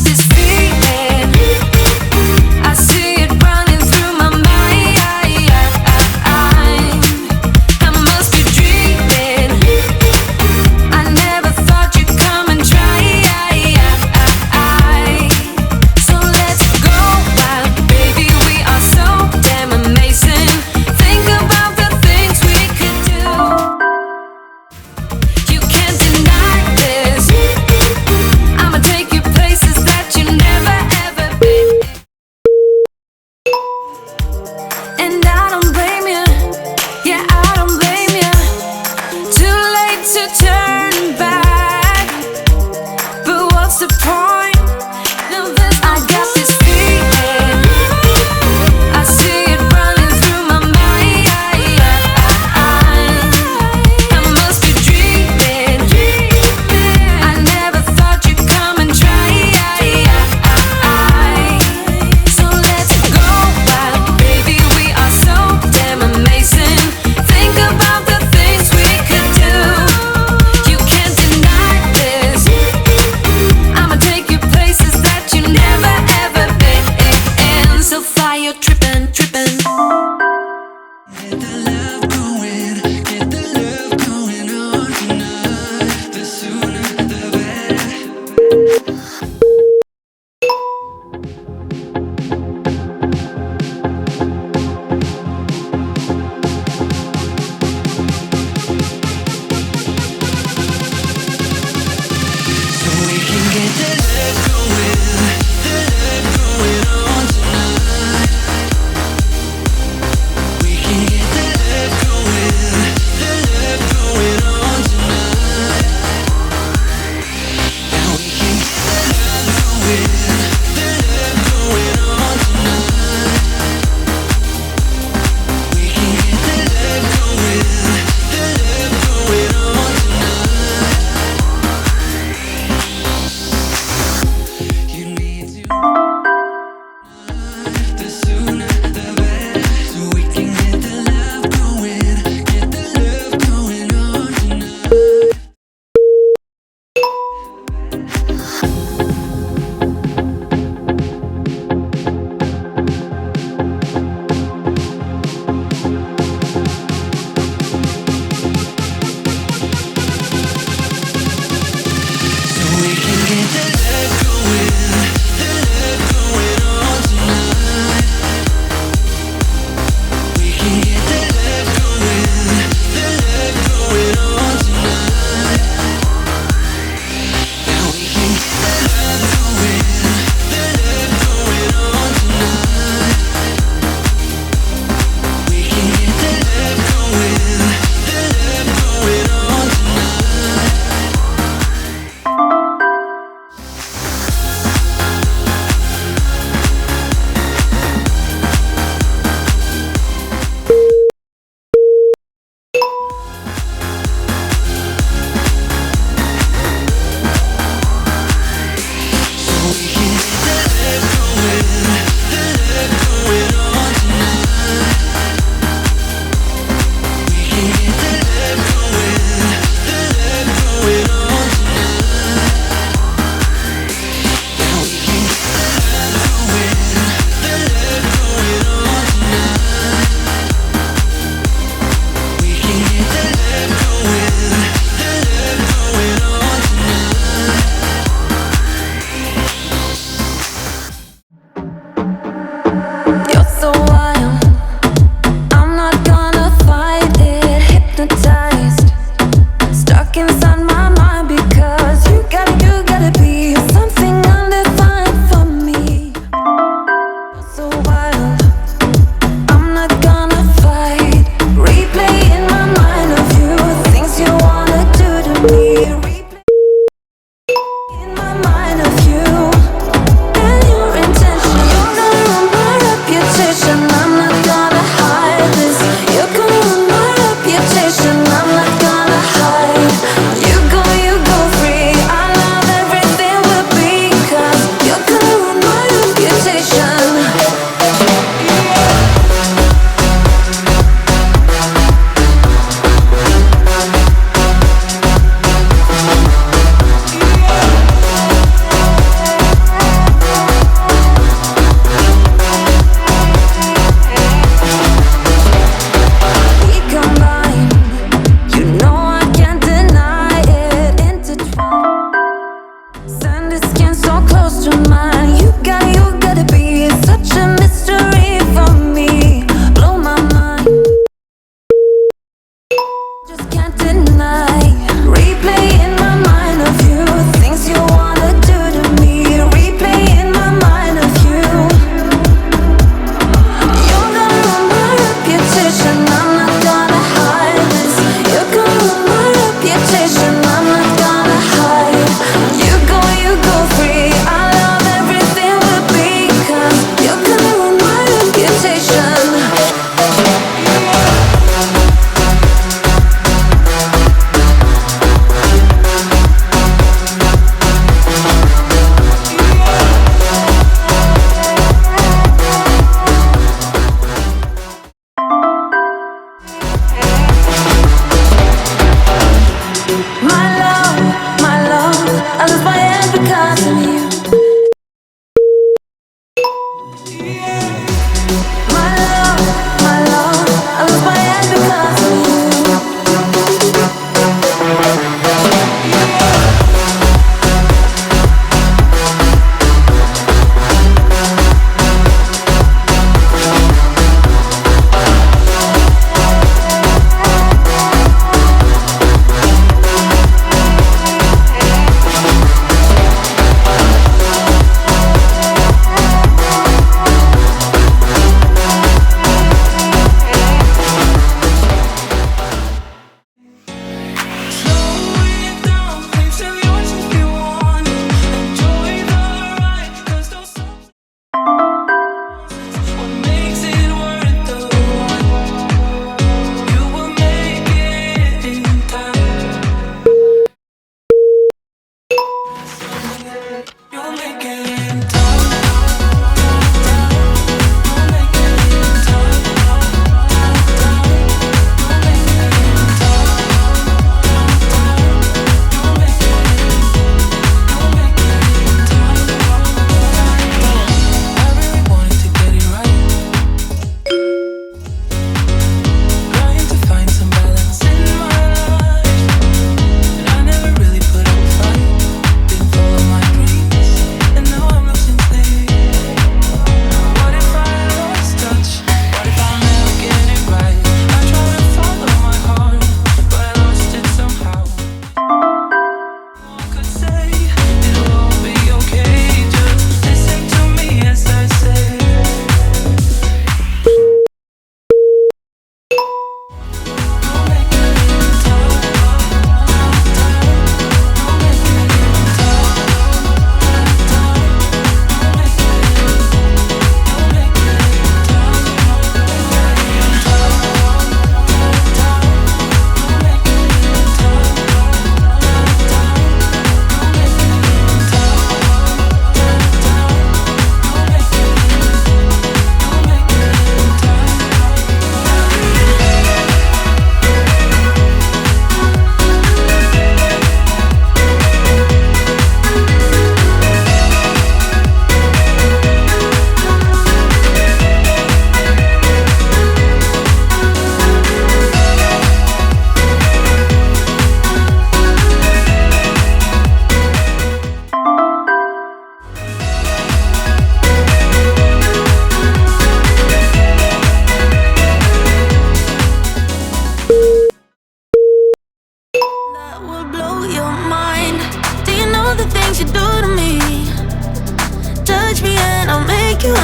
This feeling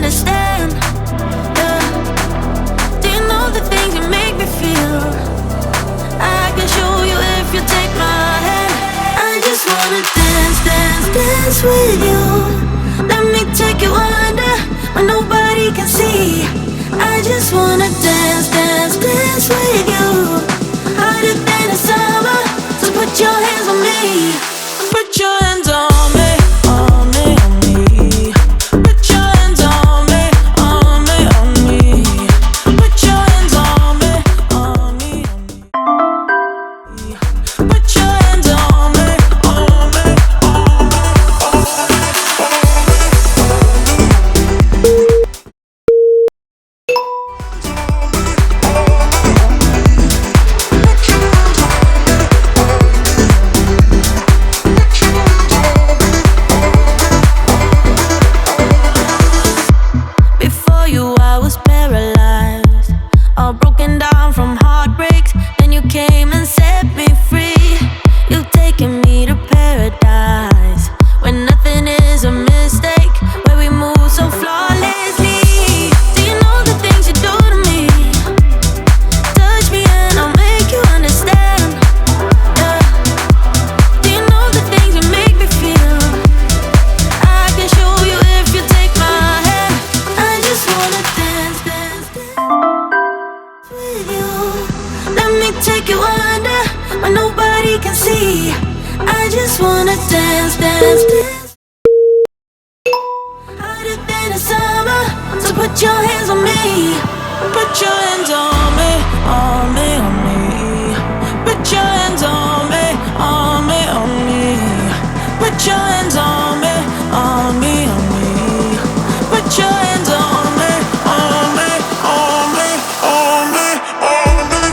understand. Yeah. Do you know the things you make me feel? I can show you if you take my hand. I just wanna dance, dance, dance with you. Let me take you under where nobody can see. I just wanna dance, dance, dance with you. Hotter than the summer, so put your hands on me. Put your hands on me, on me, on me. Put your hands on me, on me, on me. Put your hands on me, on me, on me. Put your hands on me, on me, on me, Before you, I was paralyzed, all broken down from heartbreaks. Then you came and set me free. You've taken me to paradise, where nothing is a mistake, where we move so flawlessly. Do you know the things you do to me? Touch me and I'll make you understand. Yeah. Do you know the things you make me feel? I can show you if you take my hand. I just wanna dance, dance, dance with you. Let me take you under where nobody can see. I just wanna dance, dance, dance. Hotter than the summer, so put your hands on me. Put your hands on me, on me, on me. Put your hands on me, on me, on me. Put your hands on me, on me, on me. Put your hands on me, on me, on me, on me, on me, on me,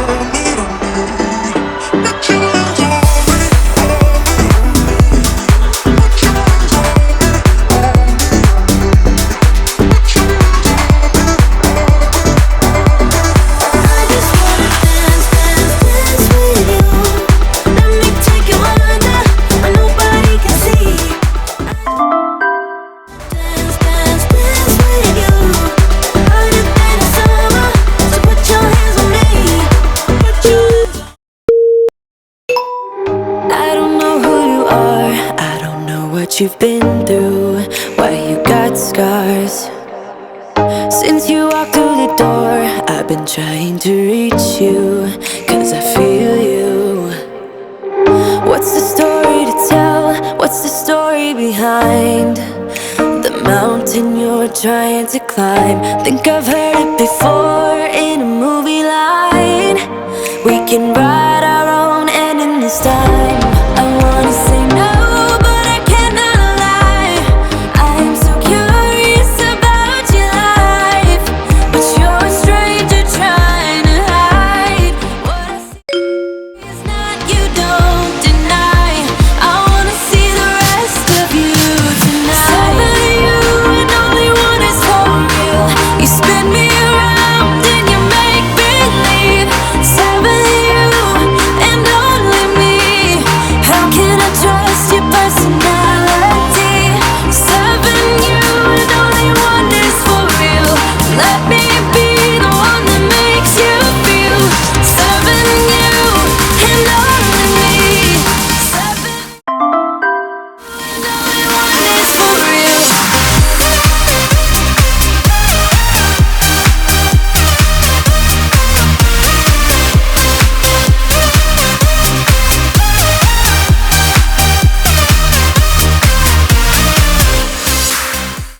on me. Put your hands on me, put your hands on me, put your hands on me. I just wanna dance, dance, dance with you. Let me take you under where nobody can see. Dance, dance, dance with you. Hotter than the summer, so put your hands on me. Put your hands on. I don't know who you are, I don't know what you've been through, why you got scars. Since you walked through the door, I've been trying to reach you, 'cause I feel you. What's the story to tell? What's the story behind the mountain you're trying to climb? Think I've heard it before in a movie line. We can write our own ending this time.